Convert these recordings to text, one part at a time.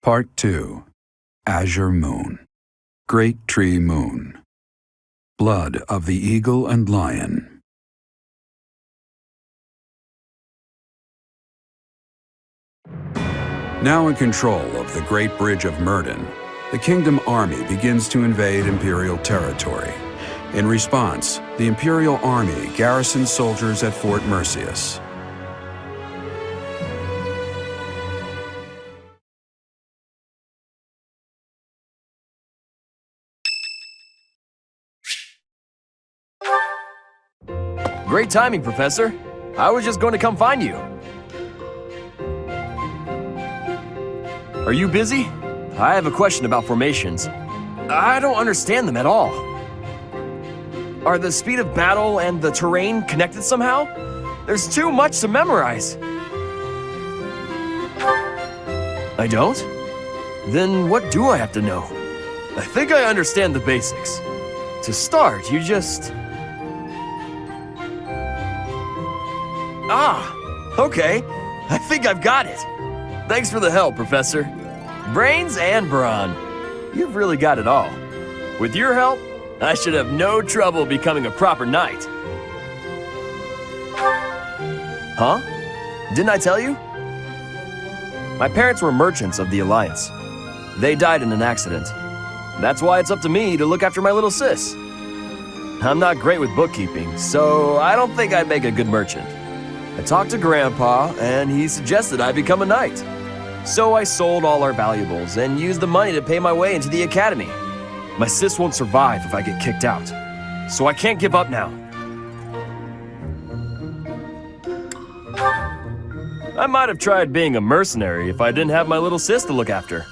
Part 2. Azure Moon. Great Tree Moon. Blood of the Eagle and Lion. Now in control of the Great Bridge of Myrddin, the Kingdom army begins to invade Imperial territory. In response, the Imperial army garrisons soldiers at Fort Merceus. Great timing, Professor. I was just going to come find you. Are you busy? I have a question about formations. I don't understand them at all. Are the speed of battle and the terrain connected somehow? There's too much to memorize. I don't? Then what do I have to know? I think I understand the basics. To start, you just... Okay. I think I've got it. Thanks for the help, Professor. Brains and brawn. You've really got it all. With your help, I should have no trouble becoming a proper knight. Huh? Didn't I tell you? My parents were merchants of the Alliance. They died in an accident. That's why it's up to me to look after my little sis. I'm not great with bookkeeping, so I don't think I'd make a good merchant. I talked to Grandpa, and he suggested I become a knight. So I sold all our valuables and used the money to pay my way into the academy. My sis won't survive if I get kicked out, so I can't give up now. I might have tried being a mercenary if I didn't have my little sis to look after.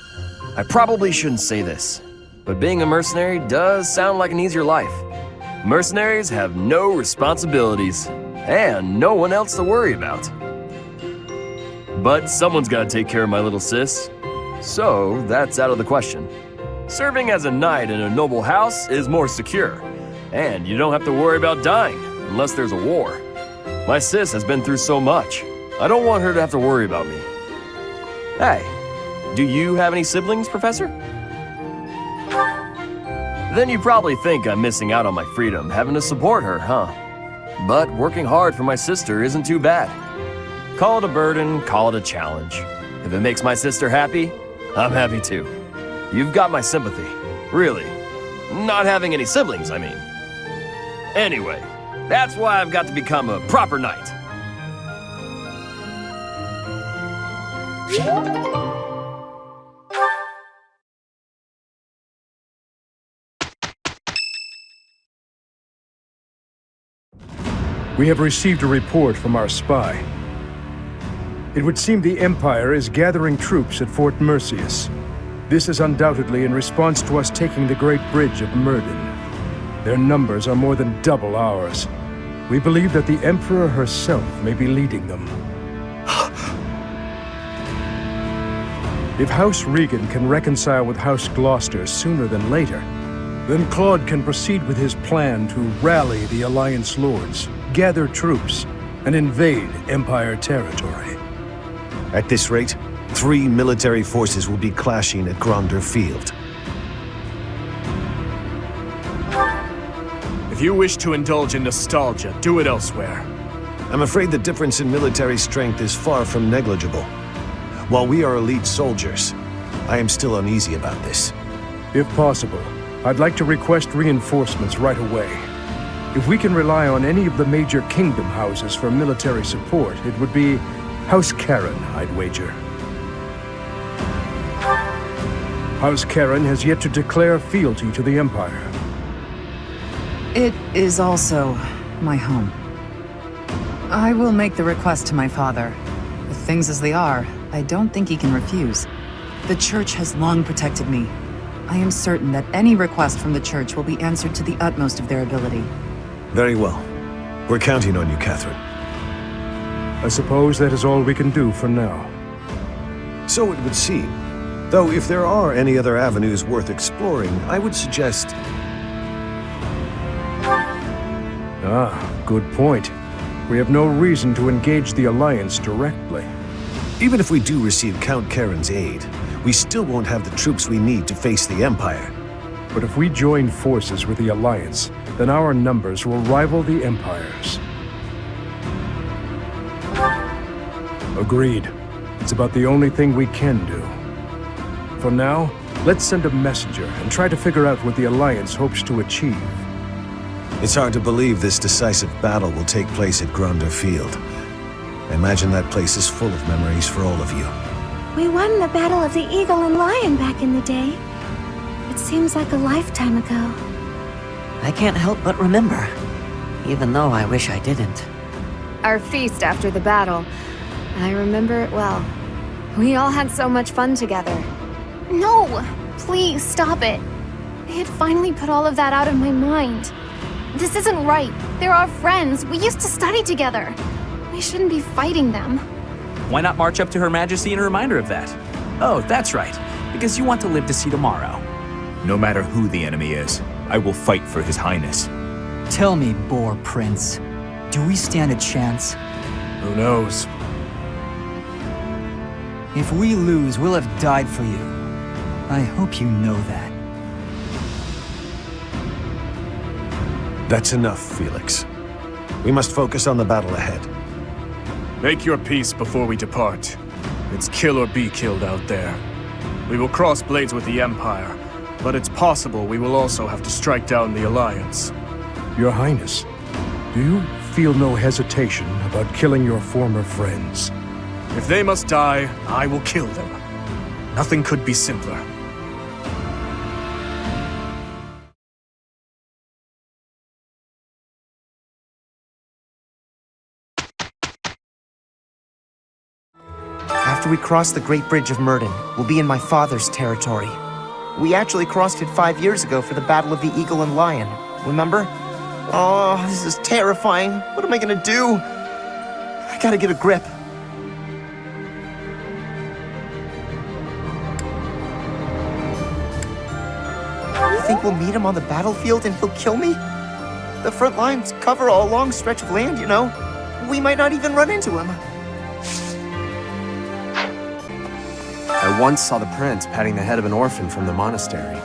I probably shouldn't say this, but being a mercenary does sound like an easier life. Mercenaries have no responsibilities and no one else to worry about. But someone's got to take care of my little sis, so that's out of the question. Serving as a knight in a noble house is more secure, and you don't have to worry about dying unless there's a war. My sis has been through so much. I don't want her to have to worry about me. Hey, do you have any siblings, Professor? Then you probably think I'm missing out on my freedom, having to support her, huh? But working hard for my sister isn't too bad. Call it a burden, call it a challenge. If it makes my sister happy, I'm happy too. You've got my sympathy. Really. Not having any siblings, I mean. Anyway, that's why I've got to become a proper knight. We have received a report from our spy. It would seem the Empire is gathering troops at Fort Merceus. This is undoubtedly in response to us taking the Great Bridge of Myrddin. Their numbers are more than double ours. We believe that the Emperor herself may be leading them. If House Regan can reconcile with House Gloucester sooner than later, then Claude can proceed with his plan to rally the Alliance Lords, gather troops, and invade Empire territory. At this rate, 3 military forces will be clashing at Gronder Field. If you wish to indulge in nostalgia, do it elsewhere. I'm afraid the difference in military strength is far from negligible. While we are elite soldiers, I am still uneasy about this. If possible, I'd like to request reinforcements right away. If we can rely on any of the major kingdom houses for military support, it would be House Karen, I'd wager. House Karen has yet to declare fealty to the Empire. It is also my home. I will make the request to my father. With things as they are, I don't think he can refuse. The Church has long protected me. I am certain that any request from the Church will be answered to the utmost of their ability. Very well. We're counting on you, Catherine. I suppose that is all we can do for now. So it would seem. Though if there are any other avenues worth exploring, I would suggest... Good point. We have no reason to engage the Alliance directly. Even if we do receive Count Karen's aid, we still won't have the troops we need to face the Empire. But if we join forces with the Alliance, then our numbers will rival the Empire's. Agreed. It's about the only thing we can do. For now, let's send a messenger and try to figure out what the Alliance hopes to achieve. It's hard to believe this decisive battle will take place at Gronder Field. I imagine that place is full of memories for all of you. We won the Battle of the Eagle and Lion back in the day. It seems like a lifetime ago. I can't help but remember, even though I wish I didn't. Our feast after the battle. I remember it well. We all had so much fun together. No! Please, stop it. I had finally put all of that out of my mind. This isn't right. They're our friends. We used to study together. We shouldn't be fighting them. Why not march up to Her Majesty in a reminder of that? Oh, that's right. Because you want to live to see tomorrow. No matter who the enemy is, I will fight for His Highness. Tell me, Boar Prince, do we stand a chance? Who knows? If we lose, we'll have died for you. I hope you know that. That's enough, Felix. We must focus on the battle ahead. Make your peace before we depart. It's kill or be killed out there. We will cross blades with the Empire, but it's possible we will also have to strike down the Alliance. Your Highness, do you feel no hesitation about killing your former friends? If they must die, I will kill them. Nothing could be simpler. After we cross the Great Bridge of Myrddin, we'll be in my father's territory. We actually crossed it 5 years ago for the Battle of the Eagle and Lion, remember? Oh, this is terrifying. What am I gonna do? I gotta get a grip. You think we'll meet him on the battlefield and he'll kill me? The front lines cover a long stretch of land, you know. We might not even run into him. I once saw the prince patting the head of an orphan from the monastery.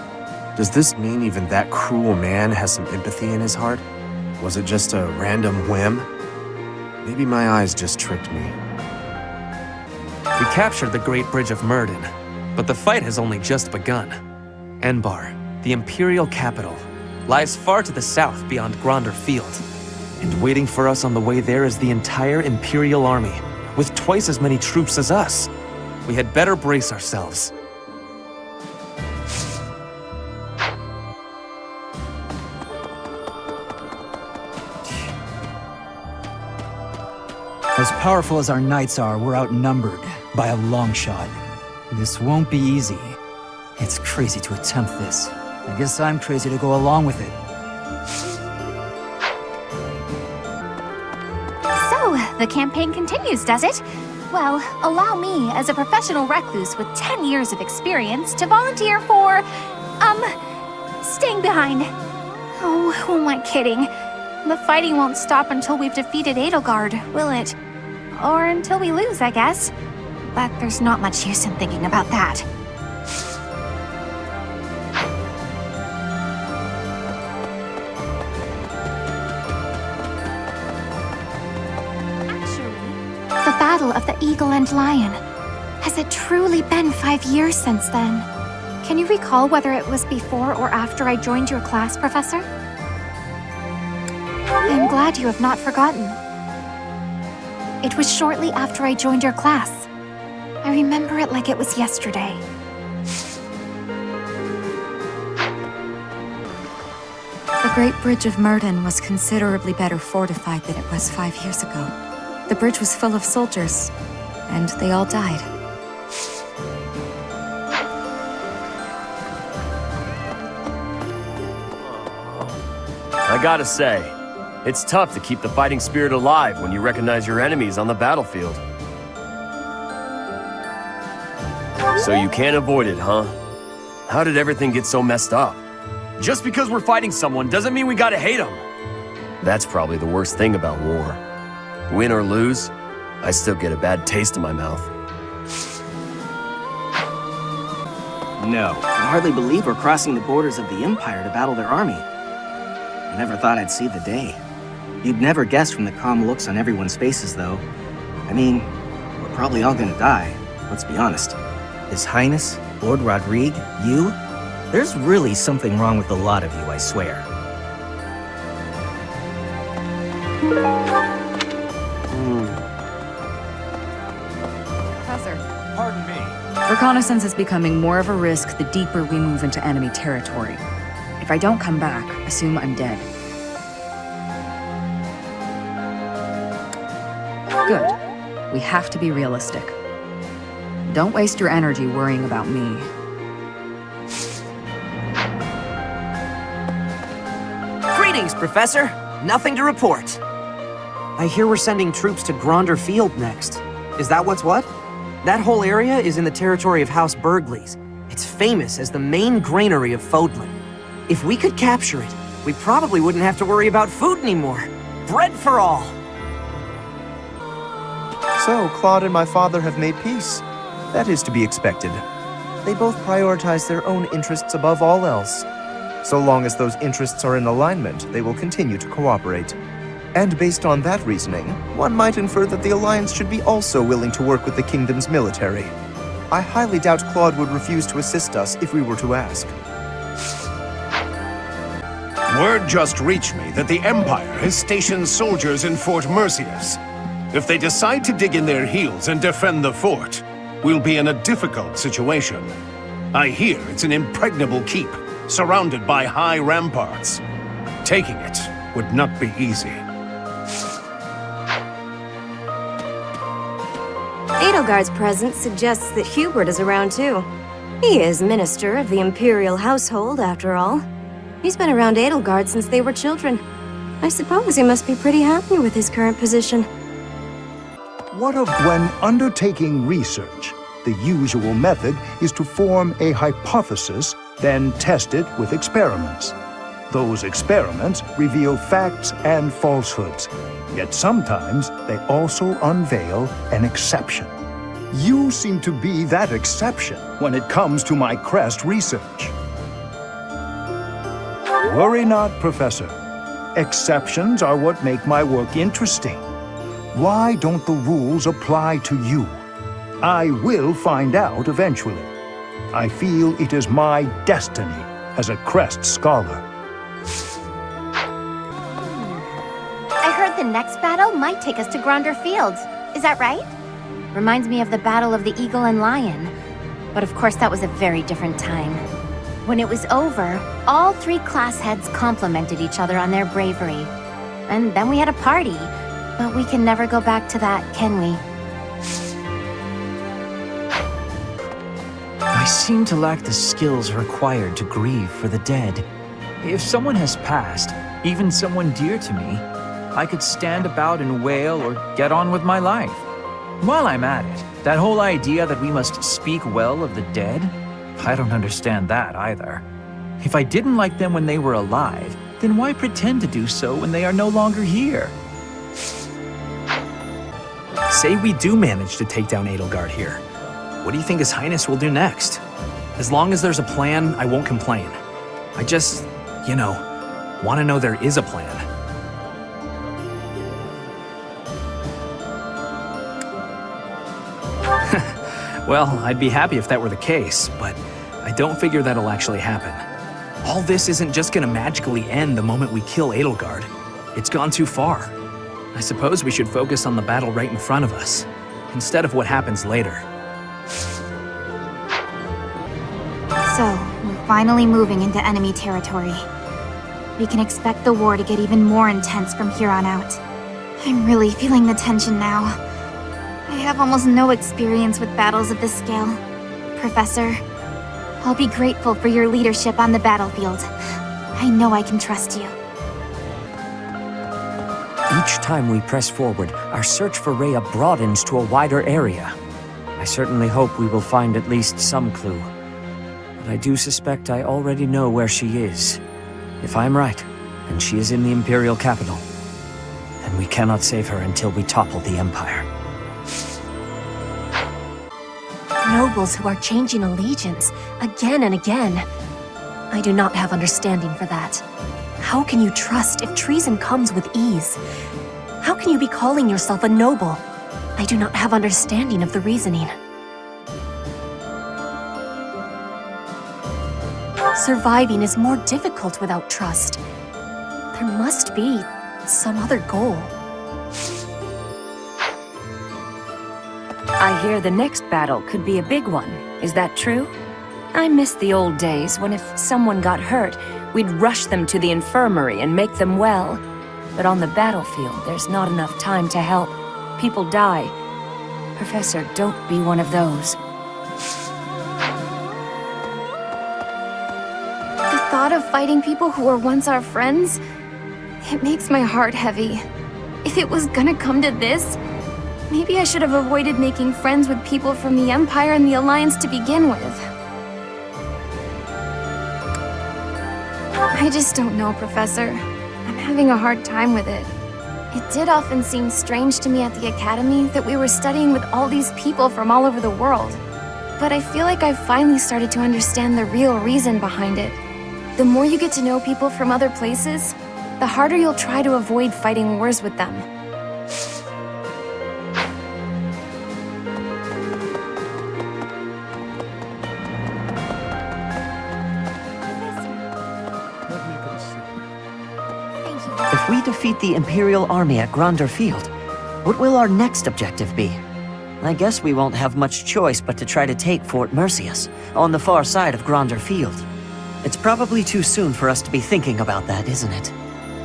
Does this mean even that cruel man has some empathy in his heart? Was it just a random whim? Maybe my eyes just tricked me. We captured the Great Bridge of Myrddin, but the fight has only just begun. Enbarr, the Imperial Capital, lies far to the south beyond Gronder Field. And waiting for us on the way there is the entire Imperial army, with twice as many troops as us. We had better brace ourselves. As powerful as our knights are, we're outnumbered by a long shot. This won't be easy. It's crazy to attempt this. I guess I'm crazy to go along with it. So, the campaign continues, does it? Well, allow me, as a professional recluse with 10 years of experience, to volunteer for, staying behind. Oh, who am I kidding? The fighting won't stop until we've defeated Edelgard, will it? Or until we lose, I guess. But there's not much use in thinking about that. The Battle of the Eagle and Lion. Has it truly been 5 years since then? Can you recall whether it was before or after I joined your class, Professor? I'm glad you have not forgotten. It was shortly after I joined your class. I remember it like it was yesterday. The Great Bridge of Myrddin was considerably better fortified than it was 5 years ago. The bridge was full of soldiers, and they all died. I gotta say, it's tough to keep the fighting spirit alive when you recognize your enemies on the battlefield. So you can't avoid it, huh? How did everything get so messed up? Just because we're fighting someone doesn't mean we gotta hate them. That's probably the worst thing about war. Win or lose, I still get a bad taste in my mouth. No, I hardly believe we're crossing the borders of the Empire to battle their army. I never thought I'd see the day. You'd never guess from the calm looks on everyone's faces, though. I mean, we're probably all gonna die, let's be honest. His Highness, Lord Rodrigue, you? There's really something wrong with a lot of you, I swear. Professor. Pardon me. Reconnaissance is becoming more of a risk the deeper we move into enemy territory. If I don't come back, assume I'm dead. Good. We have to be realistic. Don't waste your energy worrying about me. Greetings, Professor. Nothing to report. I hear we're sending troops to Gronder Field next. Is that what's what? That whole area is in the territory of House Burgleys. It's famous as the main granary of Fodlan. If we could capture it, we probably wouldn't have to worry about food anymore. Bread for all! So, Claude and my father have made peace. That is to be expected. They both prioritize their own interests above all else. So long as those interests are in alignment, they will continue to cooperate. And based on that reasoning, one might infer that the Alliance should be also willing to work with the Kingdom's military. I highly doubt Claude would refuse to assist us if we were to ask. Word just reached me that the Empire has stationed soldiers in Fort Merceus. If they decide to dig in their heels and defend the fort, we'll be in a difficult situation. I hear it's an impregnable keep, surrounded by high ramparts. Taking it would not be easy. Edelgard's presence suggests that Hubert is around too. He is Minister of the Imperial Household, after all. He's been around Edelgard since they were children. I suppose he must be pretty happy with his current position. What of when undertaking research? The usual method is to form a hypothesis, then test it with experiments. Those experiments reveal facts and falsehoods, yet sometimes they also unveil an exception. You seem to be that exception when it comes to my crest research. Worry not, Professor. Exceptions are what make my work interesting. Why don't the rules apply to you? I will find out eventually. I feel it is my destiny as a crest scholar. I heard the next battle might take us to Gronder Field. Is that right? Reminds me of the Battle of the Eagle and Lion. But of course that was a very different time. When it was over, all three class heads complimented each other on their bravery. And then we had a party. But we can never go back to that, can we? I seem to lack the skills required to grieve for the dead. If someone has passed, even someone dear to me, I could stand about and wail or get on with my life. While I'm at it, that whole idea that we must speak well of the dead, I don't understand that either. If I didn't like them when they were alive, then why pretend to do so when they are no longer here? Say we do manage to take down Edelgard here. What do you think His Highness will do next? As long as there's a plan, I won't complain. I just, want to know there is a plan. Well, I'd be happy if that were the case, but I don't figure that'll actually happen. All this isn't just gonna magically end the moment we kill Edelgard. It's gone too far. I suppose we should focus on the battle right in front of us, instead of what happens later. So, we're finally moving into enemy territory. We can expect the war to get even more intense from here on out. I'm really feeling the tension now. I have almost no experience with battles of this scale. Professor, I'll be grateful for your leadership on the battlefield. I know I can trust you. Each time we press forward, our search for Rhea broadens to a wider area. I certainly hope we will find at least some clue. But I do suspect I already know where she is. If I'm right, and she is in the Imperial Capital, then we cannot save her until we topple the Empire. nobles who are changing allegiance again and again. I do not have understanding for that. How can you trust if treason comes with ease? How can you be calling yourself a noble? I do not have understanding of the reasoning. Surviving is more difficult without trust. There must be some other goal. I hear the next battle could be a big one. Is that true? I miss the old days when if someone got hurt, we'd rush them to the infirmary and make them well. But on the battlefield, there's not enough time to help. People die. Professor, don't be one of those. The thought of fighting people who were once our friends, it makes my heart heavy. If it was gonna come to this, maybe I should have avoided making friends with people from the Empire and the Alliance to begin with. I just don't know, Professor. I'm having a hard time with it. It did often seem strange to me at the Academy that we were studying with all these people from all over the world. But I feel like I've finally started to understand the real reason behind it. The more you get to know people from other places, the harder you'll try to avoid fighting wars with them. If we defeat the Imperial army at Gronder Field, what will our next objective be? I guess we won't have much choice but to try to take Fort Merceus, on the far side of Gronder Field. It's probably too soon for us to be thinking about that, isn't it?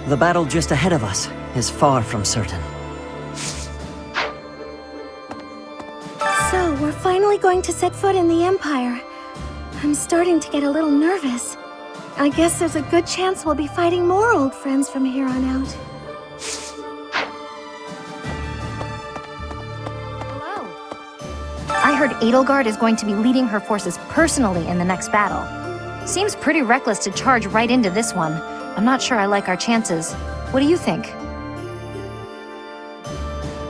The battle just ahead of us is far from certain. So, we're finally going to set foot in the Empire. I'm starting to get a little nervous. I guess there's a good chance we'll be fighting more old friends from here on out. Hello. I heard Edelgard is going to be leading her forces personally in the next battle. Seems pretty reckless to charge right into this one. I'm not sure I like our chances. What do you think?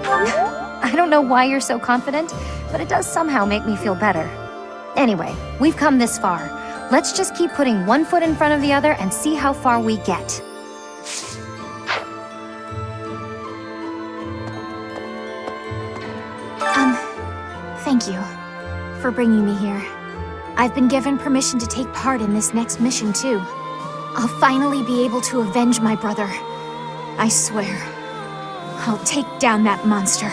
I don't know why you're so confident, but it does somehow make me feel better. Anyway, we've come this far. Let's just keep putting one foot in front of the other and see how far we get. Thank you for bringing me here. I've been given permission to take part in this next mission, too. I'll finally be able to avenge my brother. I swear, I'll take down that monster.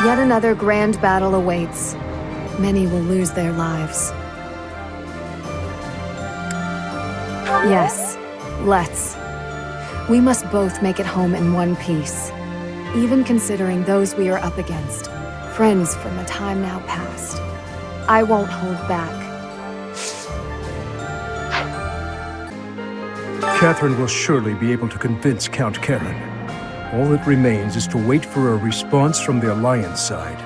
Yet another grand battle awaits. Many will lose their lives. Yes, let's. We must both make it home in one piece. Even considering those we are up against. Friends from a time now past. I won't hold back. Catherine will surely be able to convince Count Karen. All that remains is to wait for a response from the Alliance side.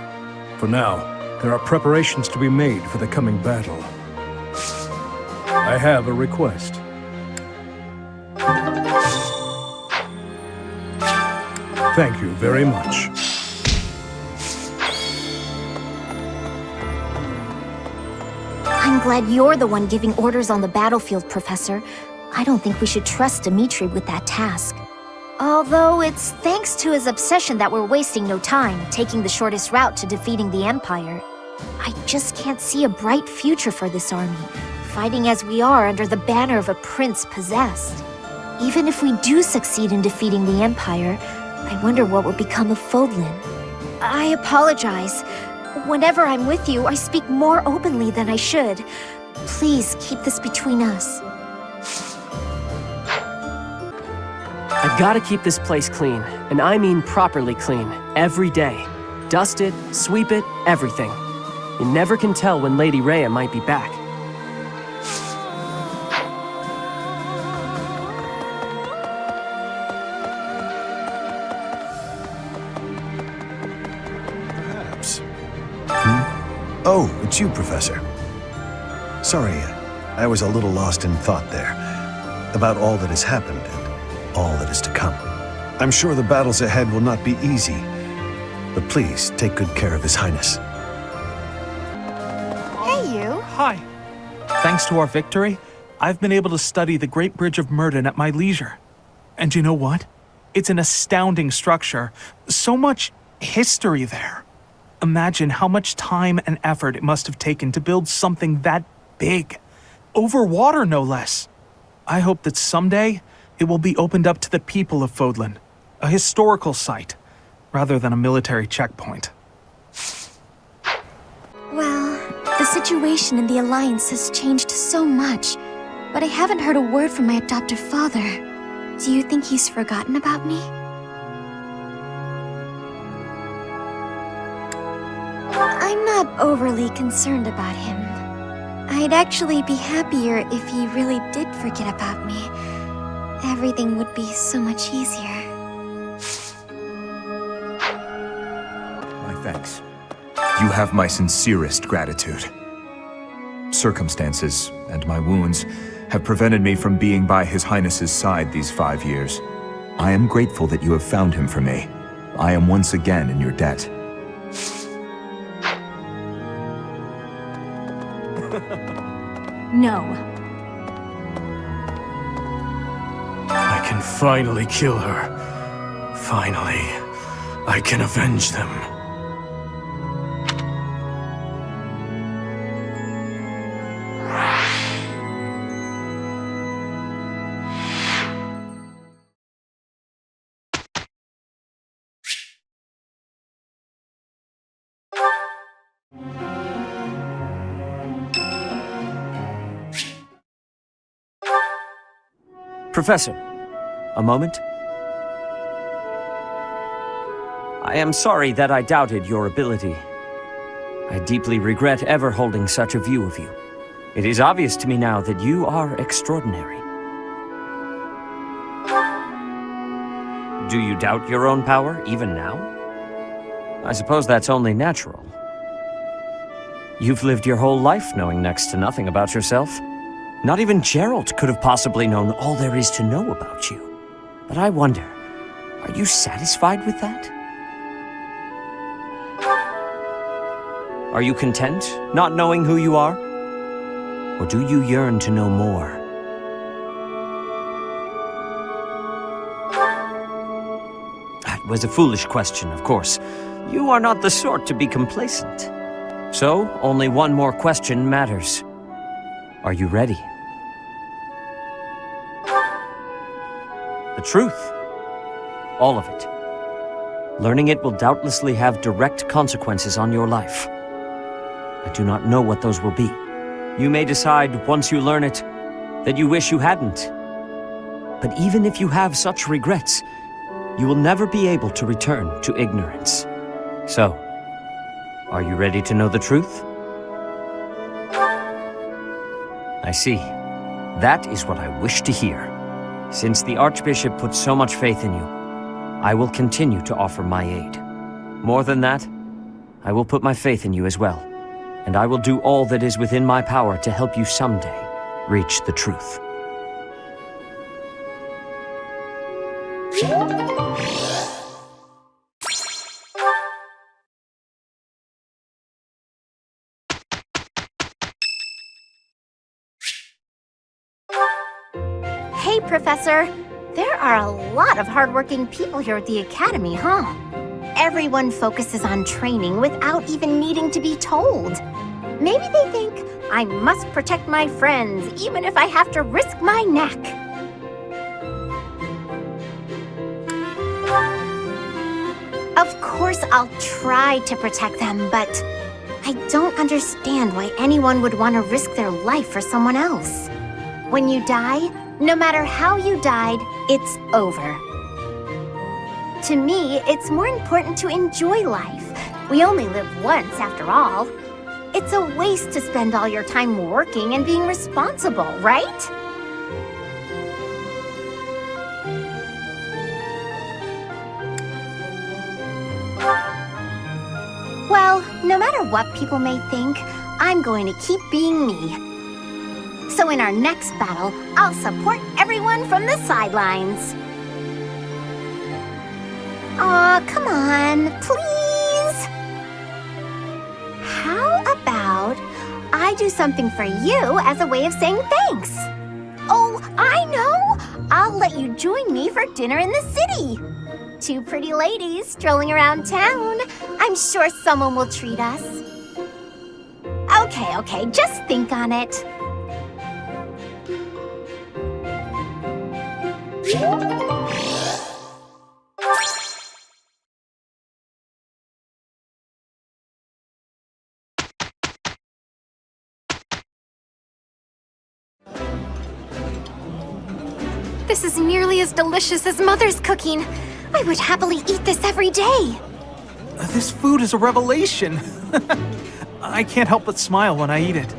For now, there are preparations to be made for the coming battle. I have a request. Thank you very much. I'm glad you're the one giving orders on the battlefield, Professor. I don't think we should trust Dimitri with that task. Although it's thanks to his obsession that we're wasting no time, taking the shortest route to defeating the Empire. I just can't see a bright future for this army, fighting as we are under the banner of a prince possessed. Even if we do succeed in defeating the Empire, I wonder what will become of Fodlan. I apologize. Whenever I'm with you, I speak more openly than I should. Please keep this between us. I've got to keep this place clean, and I mean properly clean, every day. Dust it, sweep it, everything. You never can tell when Lady Rhea might be back. Perhaps. Oh, it's you, Professor. Sorry, I was a little lost in thought there, about all that has happened, and all that is to come. I'm sure the battles ahead will not be easy, but please take good care of His Highness. Hey, you. Hi. Thanks to our victory, I've been able to study the Great Bridge of Myrddin at my leisure. And you know what? It's an astounding structure. So much history there. Imagine how much time and effort it must have taken to build something that big. Over water, no less. I hope that someday it will be opened up to the people of Fodlan, a historical site, rather than a military checkpoint. Well, the situation in the Alliance has changed so much, but I haven't heard a word from my adoptive father. Do you think he's forgotten about me? I'm not overly concerned about him. I'd actually be happier if he really did forget about me. Everything would be so much easier. My thanks. You have my sincerest gratitude. Circumstances and my wounds have prevented me from being by His Highness's side these 5 years. I am grateful that you have found him for me. I am once again in your debt. No. I can finally kill her. Finally, I can avenge them. Professor, a moment? I am sorry that I doubted your ability. I deeply regret ever holding such a view of you. It is obvious to me now that you are extraordinary. Do you doubt your own power, even now? I suppose that's only natural. You've lived your whole life knowing next to nothing about yourself. Not even Geralt could have possibly known all there is to know about you. But I wonder, are you satisfied with that? Are you content, not knowing who you are? Or do you yearn to know more? That was a foolish question, of course. You are not the sort to be complacent. So, only one more question matters. Are you ready? The truth. All of it. Learning it will doubtlessly have direct consequences on your life. I do not know what those will be. You may decide, once you learn it, that you wish you hadn't. But even if you have such regrets, you will never be able to return to ignorance. So, are you ready to know the truth? I see. That is what I wish to hear. Since the Archbishop put so much faith in you, I will continue to offer my aid. More than that, I will put my faith in you as well, and I will do all that is within my power to help you someday reach the truth. Hey, Professor. There are a lot of hardworking people here at the Academy, huh? Everyone focuses on training without even needing to be told. Maybe they think I must protect my friends, even if I have to risk my neck. Of course, I'll try to protect them, but I don't understand why anyone would want to risk their life for someone else. When you die, no matter how you died, it's over. To me, it's more important to enjoy life. We only live once, after all. It's a waste to spend all your time working and being responsible, right? Well, no matter what people may think, I'm going to keep being me. So in our next battle, I'll support everyone from the sidelines. Aw, come on, please. How about I do something for you as a way of saying thanks? Oh, I know! I'll let you join me for dinner in the city. 2 pretty ladies strolling around town. I'm sure someone will treat us. Okay, just think on it. This is nearly as delicious as Mother's cooking. I would happily eat this every day. This food is a revelation. I can't help but smile when I eat it.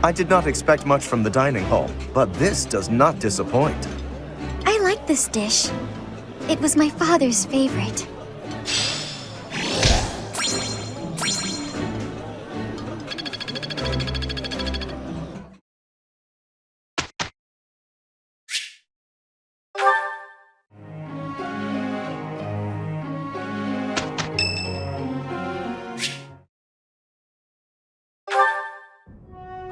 I did not expect much from the dining hall, but this does not disappoint. I like this dish. It was my father's favorite.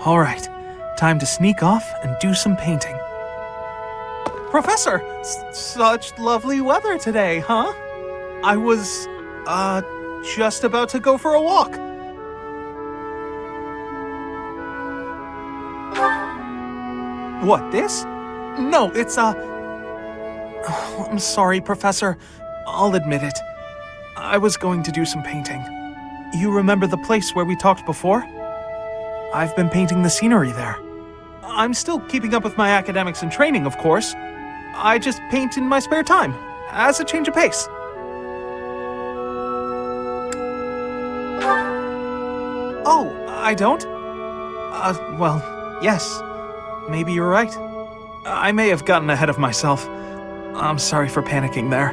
All right, time to sneak off and do some painting. Professor, such lovely weather today, huh? I was, just about to go for a walk. What, this? No, it's, I'm sorry, Professor. I'll admit it. I was going to do some painting. You remember the place where we talked before? I've been painting the scenery there. I'm still keeping up with my academics and training, of course. I just paint in my spare time, as a change of pace. Oh, I don't? Well, yes. Maybe you're right. I may have gotten ahead of myself. I'm sorry for panicking there.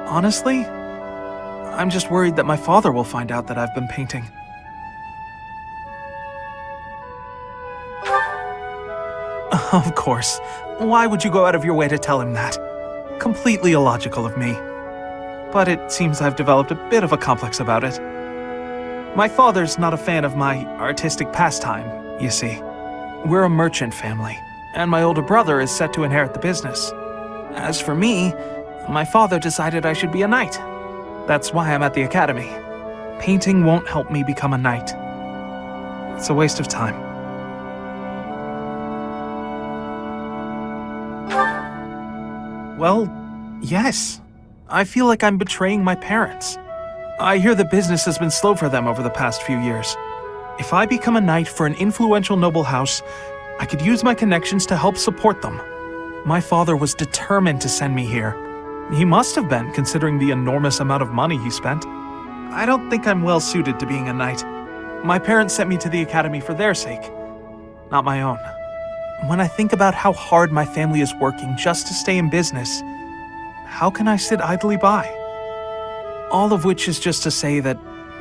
Honestly, I'm just worried that my father will find out that I've been painting. Of course. Why would you go out of your way to tell him that? Completely illogical of me. But it seems I've developed a bit of a complex about it. My father's not a fan of my artistic pastime, you see. We're a merchant family, and my older brother is set to inherit the business. As for me, my father decided I should be a knight. That's why I'm at the academy. Painting won't help me become a knight. It's a waste of time. Well, yes. I feel like I'm betraying my parents. I hear the business has been slow for them over the past few years. If I become a knight for an influential noble house, I could use my connections to help support them. My father was determined to send me here. He must have been, considering the enormous amount of money he spent. I don't think I'm well suited to being a knight. My parents sent me to the academy for their sake, not my own. When I think about how hard my family is working just to stay in business, how can I sit idly by? All of which is just to say that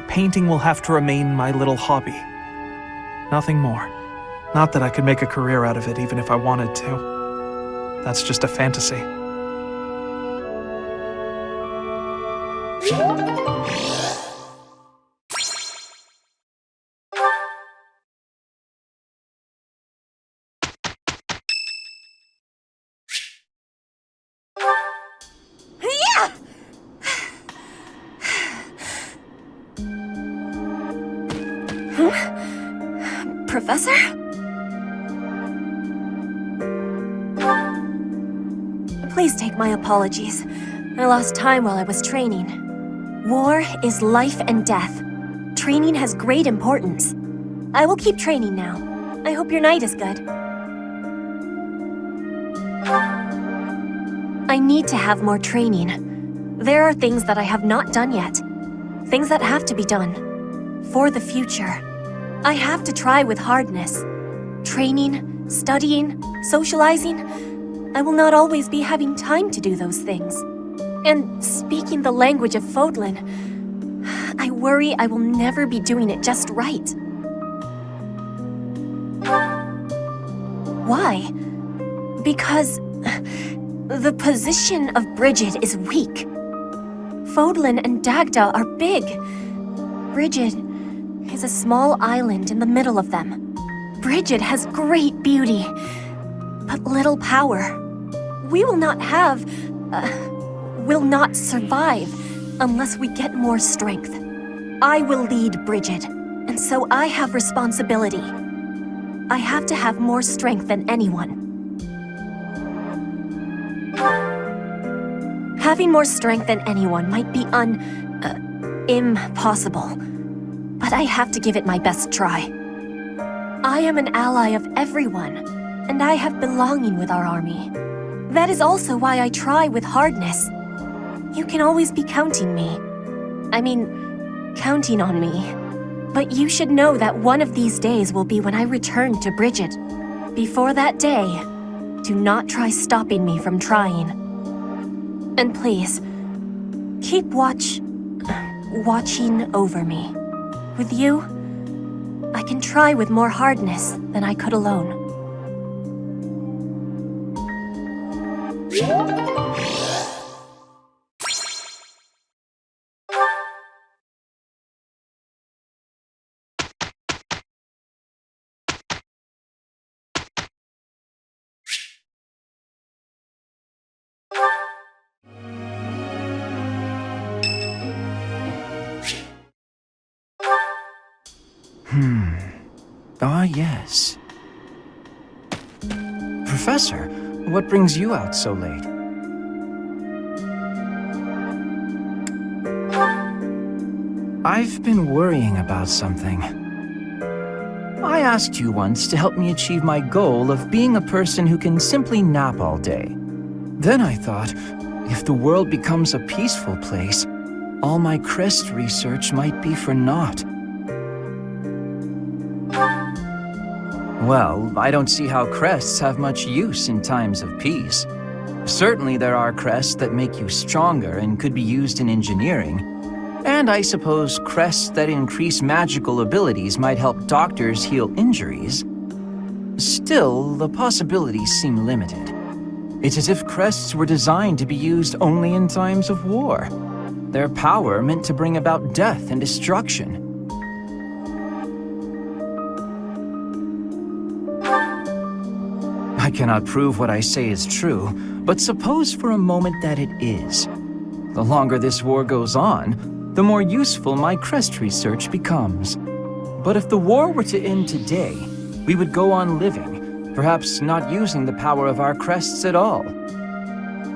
painting will have to remain my little hobby. Nothing more. Not that I could make a career out of it even if I wanted to. That's just a fantasy. Professor? Please take my apologies. I lost time while I was training. War is life and death. Training has great importance. I will keep training now. I hope your night is good. I need to have more training. There are things that I have not done yet. Things that have to be done. For the future. I have to try with hardness. Training, studying, socializing. I will not always be having time to do those things. And speaking the language of Fodlan, I worry I will never be doing it just right. Why? Because the position of Bridget is weak. Fodlan and Dagda are big. Bridget is a small island in the middle of them. Bridget has great beauty, but little power. We will not survive unless we get more strength. I will lead Bridget, and so I have responsibility. I have to have more strength than anyone. Having more strength than anyone might be impossible, but I have to give it my best try. I am an ally of everyone, and I have belonging with our army. That is also why I try with hardness. You can always be counting on me. But you should know that one of these days will be when I return to Bridget. Before that day, do not try stopping me from trying. And please, keep watching over me. With you, I can try with more hardness than I could alone. Ah, yes. Professor, what brings you out so late? I've been worrying about something. I asked you once to help me achieve my goal of being a person who can simply nap all day. Then I thought, if the world becomes a peaceful place, all my crest research might be for naught. Well, I don't see how crests have much use in times of peace. Certainly there are crests that make you stronger and could be used in engineering. And I suppose crests that increase magical abilities might help doctors heal injuries. Still, the possibilities seem limited. It's as if crests were designed to be used only in times of war. Their power meant to bring about death and destruction. I cannot prove what I say is true, but suppose for a moment that it is. The longer this war goes on, the more useful my crest research becomes. But if the war were to end today, we would go on living, perhaps not using the power of our crests at all.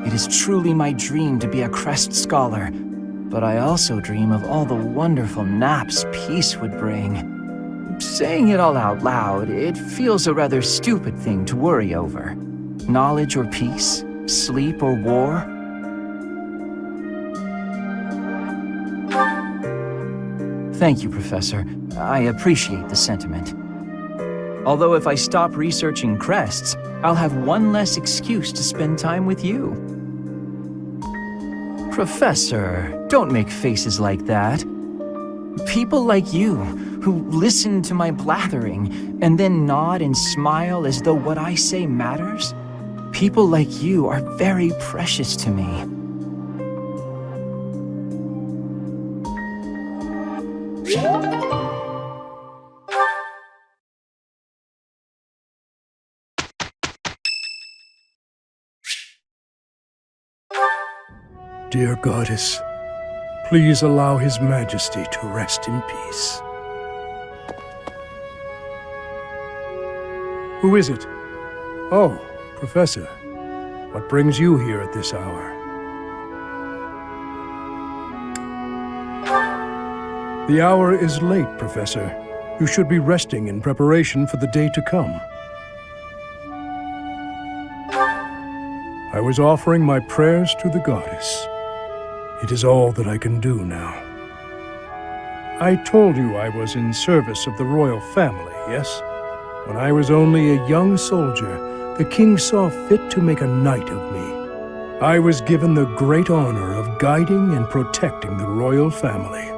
It is truly my dream to be a crest scholar, but I also dream of all the wonderful naps peace would bring. Saying it all out loud, it feels a rather stupid thing to worry over. Knowledge or peace, sleep or war. Thank you, Professor. I appreciate the sentiment. Although if I stop researching crests, I'll have one less excuse to spend time with you. Professor, don't make faces like that. People like you, who listen to my blathering and then nod and smile as though what I say matters, people like you are very precious to me. Dear Goddess, please allow His Majesty to rest in peace. Who is it? Oh, Professor. What brings you here at this hour? The hour is late, Professor. You should be resting in preparation for the day to come. I was offering my prayers to the Goddess. It is all that I can do now. I told you I was in service of the royal family, yes? When I was only a young soldier, the king saw fit to make a knight of me. I was given the great honor of guiding and protecting the royal family.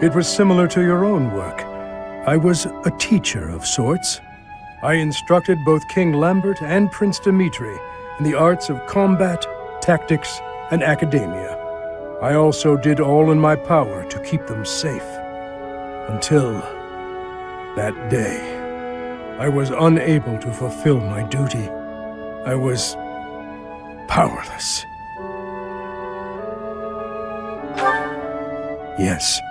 It was similar to your own work. I was a teacher of sorts. I instructed both King Lambert and Prince Dimitri in the arts of combat, tactics, and academia. I also did all in my power to keep them safe. Until that day, I was unable to fulfill my duty. I was powerless. Yes.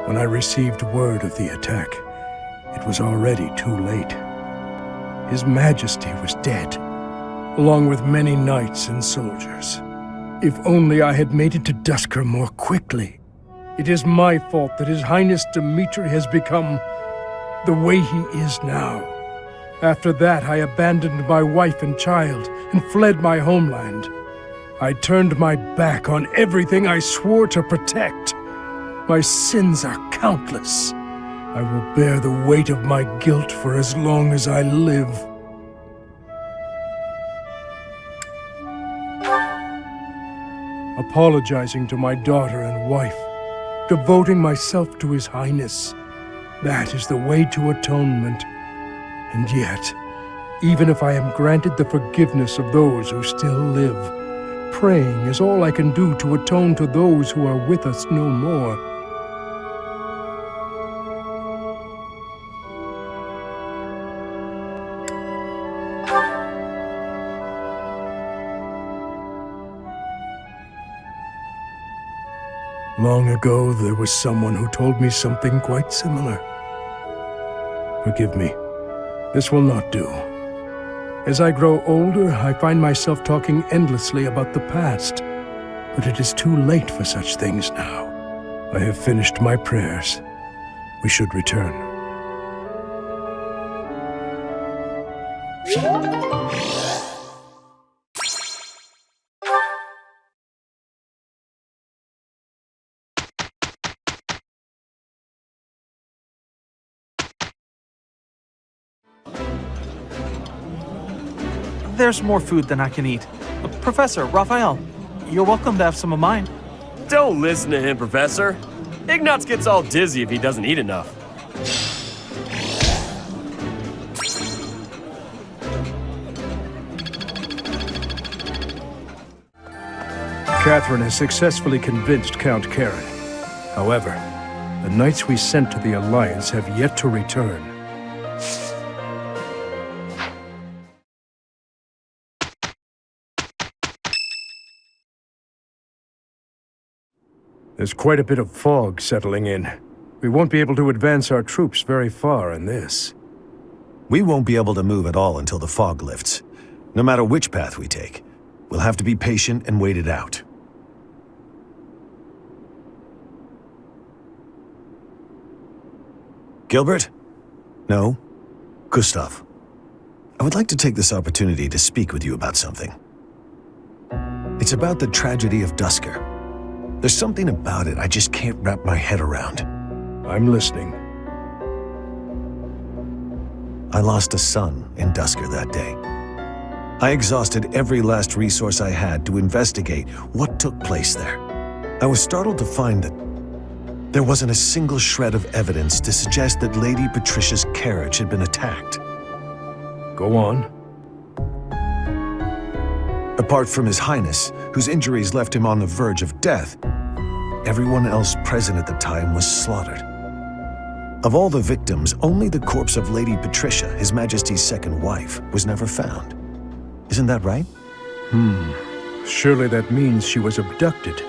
When I received word of the attack, it was already too late. His Majesty was dead, along with many knights and soldiers. If only I had made it to Duscur more quickly. It is my fault that His Highness Dimitri has become the way he is now. After that, I abandoned my wife and child and fled my homeland. I turned my back on everything I swore to protect. My sins are countless. I will bear the weight of my guilt for as long as I live. Apologizing to my daughter and wife, devoting myself to His Highness. That is the way to atonement. And yet, even if I am granted the forgiveness of those who still live, praying is all I can do to atone to those who are with us no more. Long ago, there was someone who told me something quite similar. Forgive me. This will not do. As I grow older, I find myself talking endlessly about the past. But it is too late for such things now. I have finished my prayers. We should return. There's more food than I can eat. Professor, Raphael, you're welcome to have some of mine. Don't listen to him, Professor. Ignatz gets all dizzy if he doesn't eat enough. Catherine has successfully convinced Count Karen. However, the knights we sent to the Alliance have yet to return. There's quite a bit of fog settling in. We won't be able to advance our troops very far in this. We won't be able to move at all until the fog lifts. No matter which path we take, we'll have to be patient and wait it out. Gilbert? No? Gustav. I would like to take this opportunity to speak with you about something. It's about the tragedy of Duscur. There's something about it I just can't wrap my head around. I'm listening. I lost a son in Duscur that day. I exhausted every last resource I had to investigate what took place there. I was startled to find that there wasn't a single shred of evidence to suggest that Lady Patricia's carriage had been attacked. Go on. Apart from His Highness, whose injuries left him on the verge of death, everyone else present at the time was slaughtered. Of all the victims, only the corpse of Lady Patricia, His Majesty's second wife, was never found. Isn't that right? Surely that means she was abducted.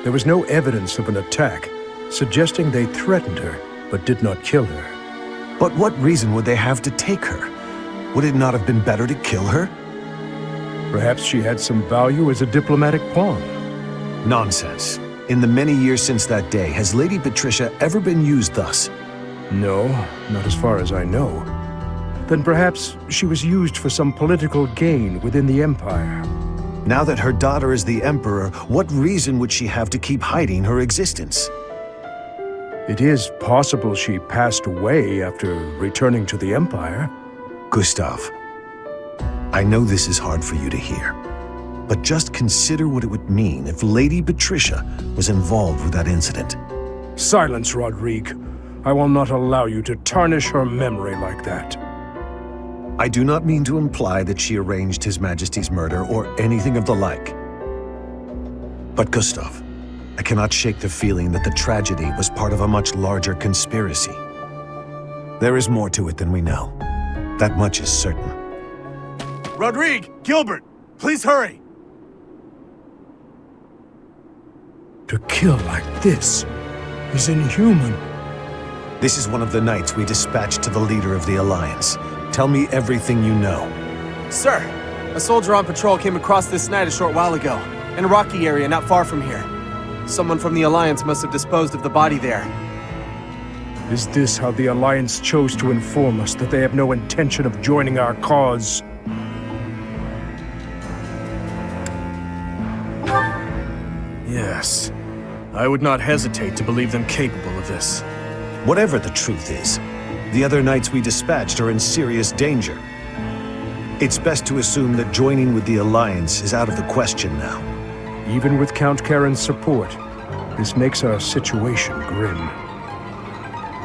There was no evidence of an attack, suggesting they threatened her, but did not kill her. But what reason would they have to take her? Would it not have been better to kill her? Perhaps she had some value as a diplomatic pawn. Nonsense. In the many years since that day, has Lady Patricia ever been used thus? No, not as far as I know. Then perhaps she was used for some political gain within the Empire. Now that her daughter is the Emperor, what reason would she have to keep hiding her existence? It is possible she passed away after returning to the Empire. Gustav, I know this is hard for you to hear, but just consider what it would mean if Lady Patricia was involved with that incident. Silence, Rodrigue. I will not allow you to tarnish her memory like that. I do not mean to imply that she arranged His Majesty's murder or anything of the like. But Gustav, I cannot shake the feeling that the tragedy was part of a much larger conspiracy. There is more to it than we know. That much is certain. Rodrigue! Gilbert! Please hurry! To kill like this is inhuman. This is one of the knights we dispatched to the leader of the Alliance. Tell me everything you know. Sir, a soldier on patrol came across this night a short while ago, in a rocky area not far from here. Someone from the Alliance must have disposed of the body there. Is this how the Alliance chose to inform us that they have no intention of joining our cause? Yes. I would not hesitate to believe them capable of this. Whatever the truth is, the other knights we dispatched are in serious danger. It's best to assume that joining with the Alliance is out of the question now. Even with Count Karen's support, this makes our situation grim.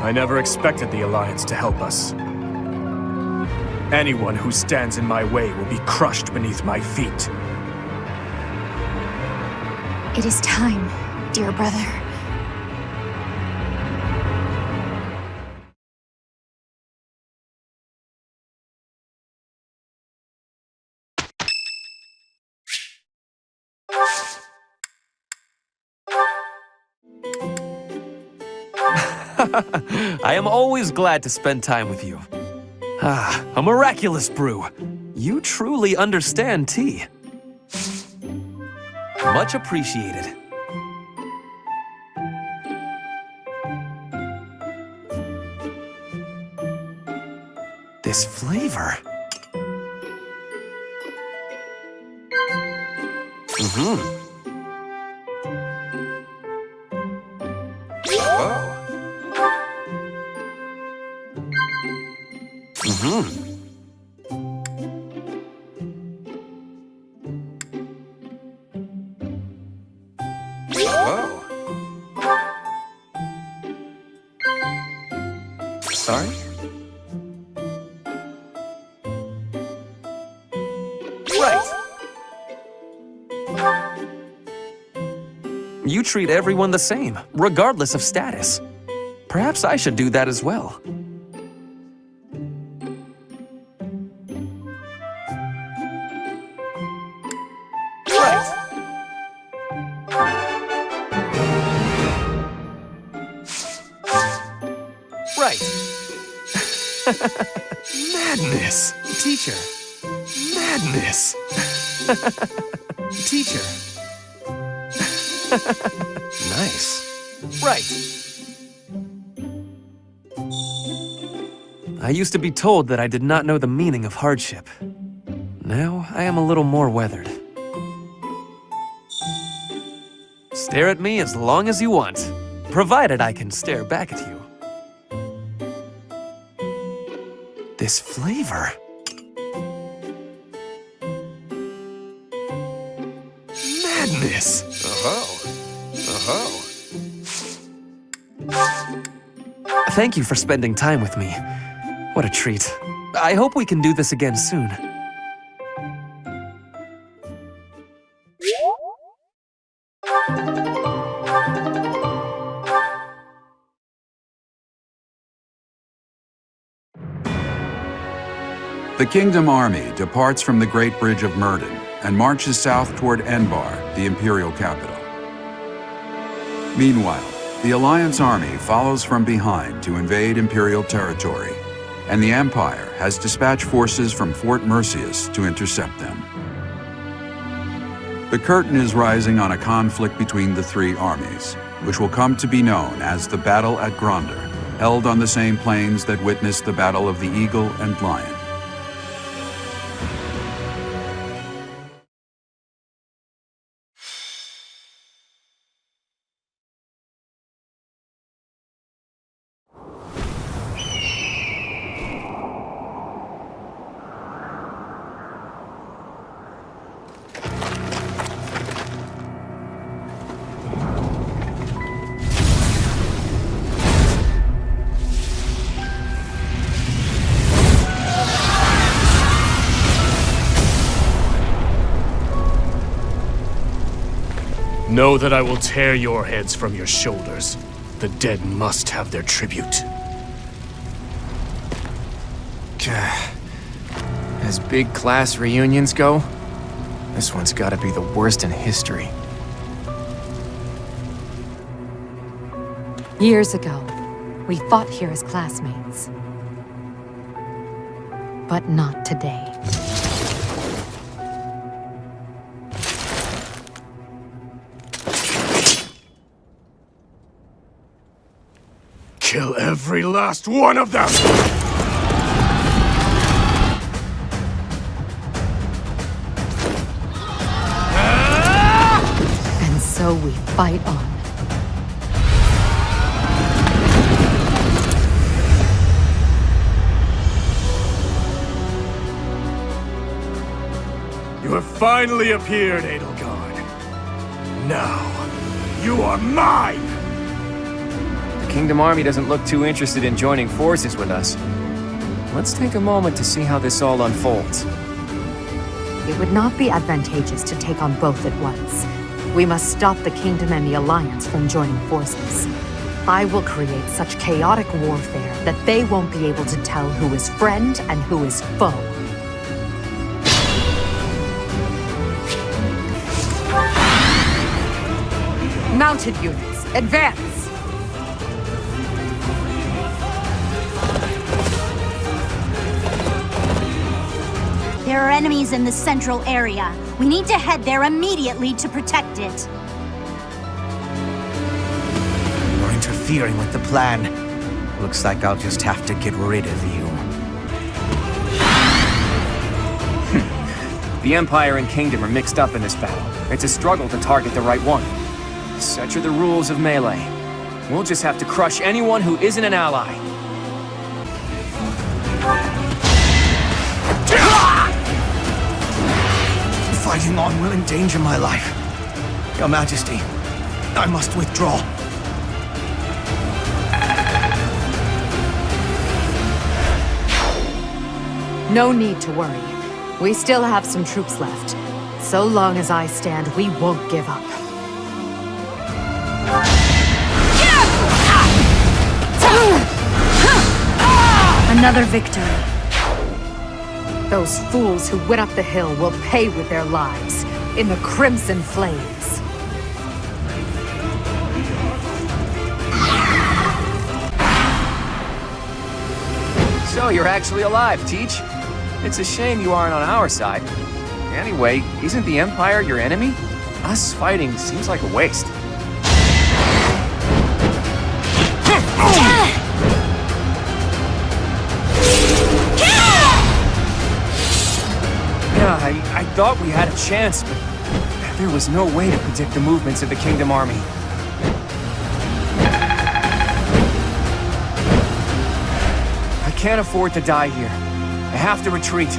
I never expected the Alliance to help us. Anyone who stands in my way will be crushed beneath my feet. It is time, dear brother. I am always glad to spend time with you. Ah, a miraculous brew. You truly understand tea. Much appreciated. This flavor. Mm-hmm. Sorry? Right. You treat everyone the same, regardless of status. Perhaps I should do that as well. Madness! Teacher! Madness! Teacher! Nice. Right. I used to be told that I did not know the meaning of hardship. Now I am a little more weathered. Stare at me as long as you want, provided I can stare back at you. This flavor. Madness! Thank you for spending time with me. What a treat. I hope we can do this again soon. The Kingdom Army departs from the Great Bridge of Myrddin and marches south toward Enbarr, the Imperial Capital. Meanwhile, the Alliance army follows from behind to invade Imperial territory, and the Empire has dispatched forces from Fort Merceus to intercept them. The curtain is rising on a conflict between the three armies, which will come to be known as the Battle at Gronder, held on the same plains that witnessed the Battle of the Eagle and Lion. Know that I will tear your heads from your shoulders. The dead must have their tribute. As big class reunions go, this one's gotta be the worst in history. Years ago, we fought here as classmates. But not today. Kill every last one of them! And so we fight on. You have finally appeared, Edelgard. Now, you are mine! The Kingdom Army doesn't look too interested in joining forces with us. Let's take a moment to see how this all unfolds. It would not be advantageous to take on both at once. We must stop the Kingdom and the Alliance from joining forces. I will create such chaotic warfare that they won't be able to tell who is friend and who is foe. Mounted units, advance! There are enemies in the central area. We need to head there immediately to protect it. You're interfering with the plan. Looks like I'll just have to get rid of you. The Empire and Kingdom are mixed up in this battle. It's a struggle to target the right one. Such are the rules of melee. We'll just have to crush anyone who isn't an ally. Fighting on will endanger my life. Your Majesty, I must withdraw. No need to worry. We still have some troops left. So long as I stand, we won't give up. Another victory. Those fools who went up the hill will pay with their lives in the crimson flames. So you're actually alive, Teach. It's a shame you aren't on our side. Anyway, isn't the Empire your enemy? Us fighting seems like a waste. Yeah, I thought we had a chance, but there was no way to predict the movements of the Kingdom Army. I can't afford to die here. I have to retreat.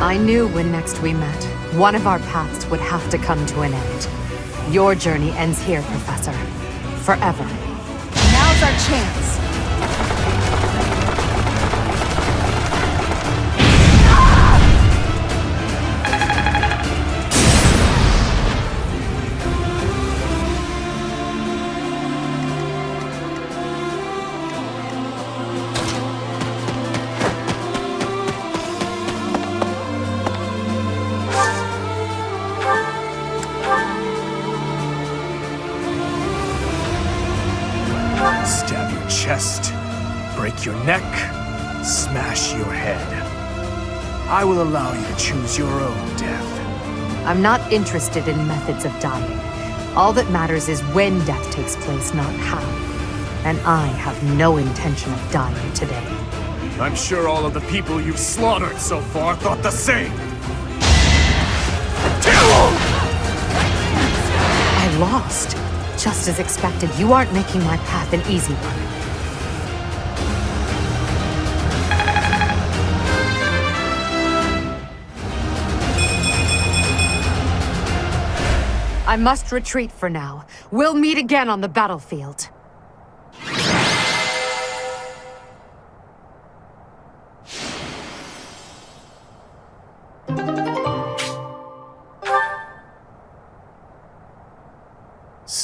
I knew when next we met, one of our paths would have to come to an end. Your journey ends here, Professor. Forever. Now's our chance. Stab your chest, break your neck, smash your head. I will allow you to choose your own death. I'm not interested in methods of dying. All that matters is when death takes place, not how. And I have no intention of dying today. I'm sure all of the people you've slaughtered so far thought the same. I lost. Just as expected, you aren't making my path an easy one. I must retreat for now. We'll meet again on the battlefield.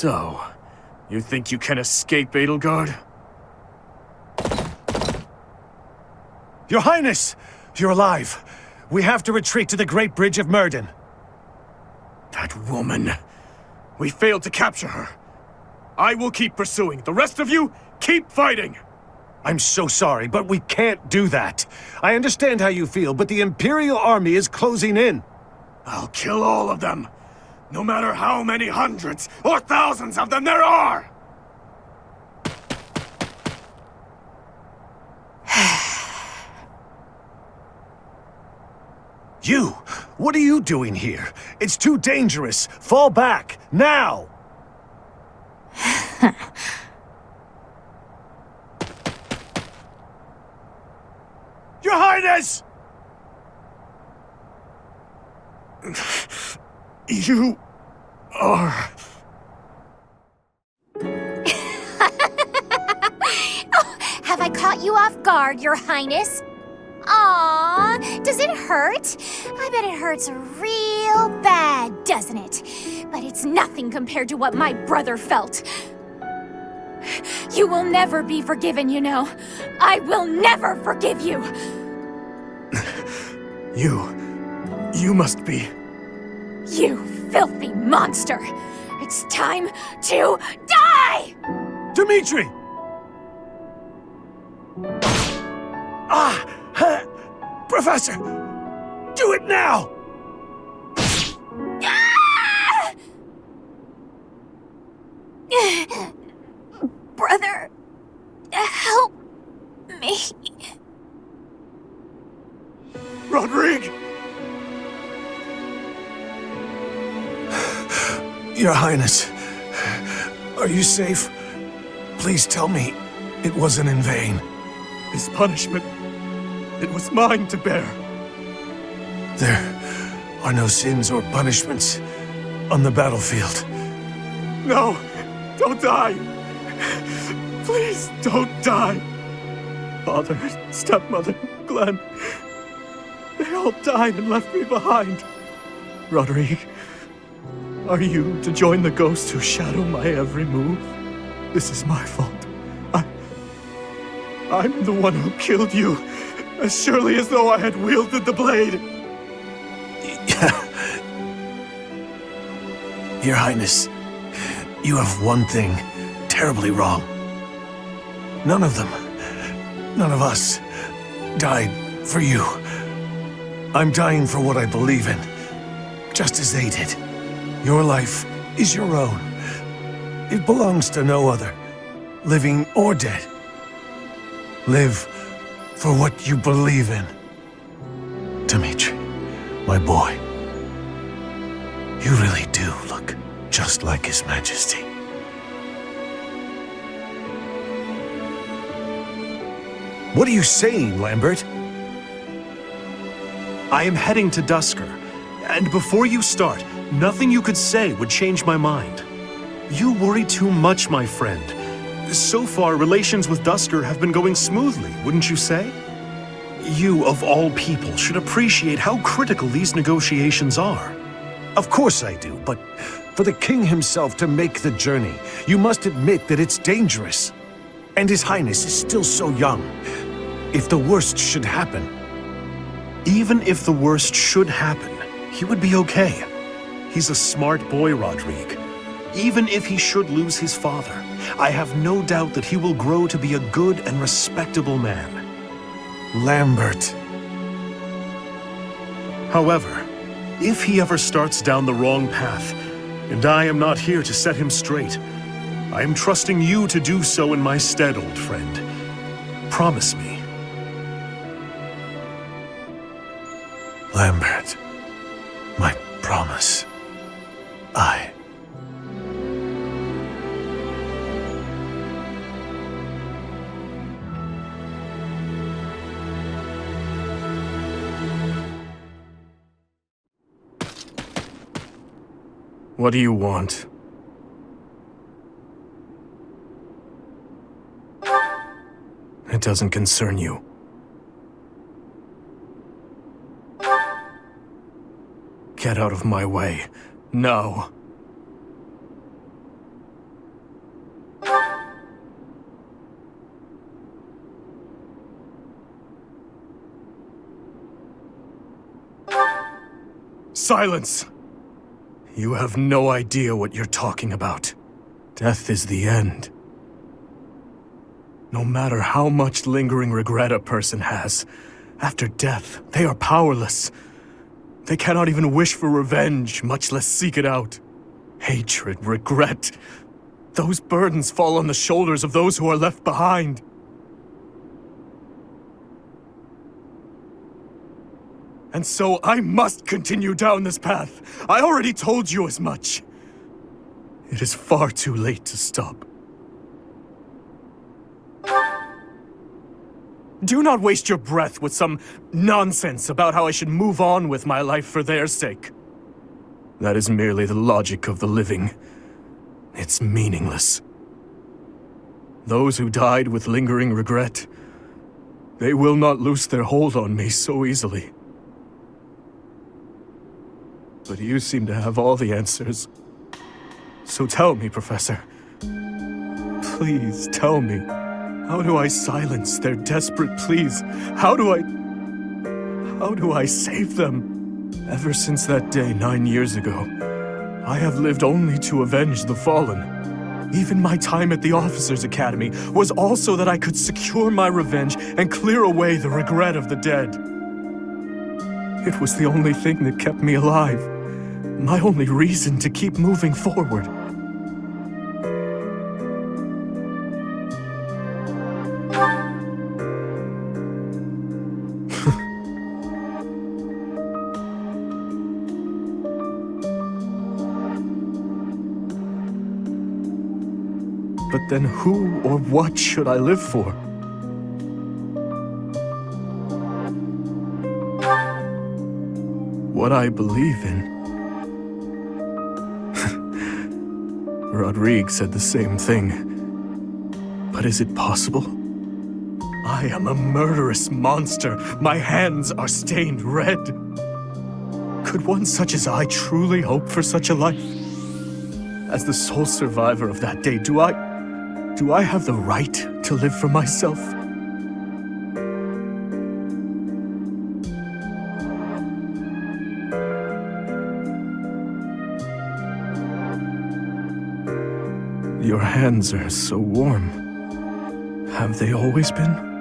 So, you think you can escape Edelgard? Your Highness! You're alive. We have to retreat to the Great Bridge of Myrddin. That woman. We failed to capture her. I will keep pursuing. The rest of you, keep fighting! I'm so sorry, but we can't do that. I understand how you feel, but the Imperial army is closing in. I'll kill all of them. No matter how many hundreds or thousands of them there are! You! What are you doing here? It's too dangerous. Fall back, now! Your Highness! You are... Have I caught you off guard, Your Highness? Aww, does it hurt? I bet it hurts real bad, doesn't it? But it's nothing compared to what my brother felt. You will never be forgiven, you know. I will never forgive you. You must be... You filthy monster! It's time to die! Dimitri! Professor! Do it now! Brother, help me. Rodrigue! Your Highness, are you safe? Please tell me it wasn't in vain. His punishment, it was mine to bear. There are no sins or punishments on the battlefield. No, don't die. Please don't die. Father, stepmother, Glenn, they all died and left me behind. Rodrigue, are you to join the ghosts who shadow my every move? This is my fault. I'm the one who killed you, as surely as though I had wielded the blade. Your Highness, you have one thing terribly wrong. None of them, none of us, died for you. I'm dying for what I believe in, just as they did. Your life is your own. It belongs to no other, living or dead. Live for what you believe in. Dimitri, my boy, you really do look just like His Majesty. What are you saying, Lambert? I am heading to Duscur, and before you start, nothing you could say would change my mind. You worry too much, my friend. So far, relations with Duscur have been going smoothly, wouldn't you say? You, of all people, should appreciate how critical these negotiations are. Of course I do, but for the king himself to make the journey, you must admit that it's dangerous. And His Highness is still so young. If the worst should happen... Even if the worst should happen, he would be okay. He's a smart boy, Rodrigue. Even if he should lose his father, I have no doubt that he will grow to be a good and respectable man. Lambert. However, if he ever starts down the wrong path, and I am not here to set him straight, I am trusting you to do so in my stead, old friend. Promise me. Lambert, my promise. What do you want? It doesn't concern you. Get out of my way. No. Silence! You have no idea what you're talking about. Death is the end. No matter how much lingering regret a person has, after death, they are powerless. They cannot even wish for revenge, much less seek it out. Hatred, regret, those burdens fall on the shoulders of those who are left behind. And so I must continue down this path. I already told you as much. It is far too late to stop. Do not waste your breath with some nonsense about how I should move on with my life for their sake. That is merely the logic of the living. It's meaningless. Those who died with lingering regret, they will not loose their hold on me so easily. But you seem to have all the answers. So tell me, Professor. Please tell me. How do I silence their desperate pleas? How do I save them? Ever since that day 9 years ago, I have lived only to avenge the fallen. Even my time at the Officers' Academy was also that I could secure my revenge and clear away the regret of the dead. It was the only thing that kept me alive. My only reason to keep moving forward. But then who or what should I live for? What I believe in. Rodrigue said the same thing. But is it possible? I am a murderous monster. My hands are stained red. Could one such as I truly hope for such a life? As the sole survivor of that day, do I have the right to live for myself? Your hands are so warm. Have they always been?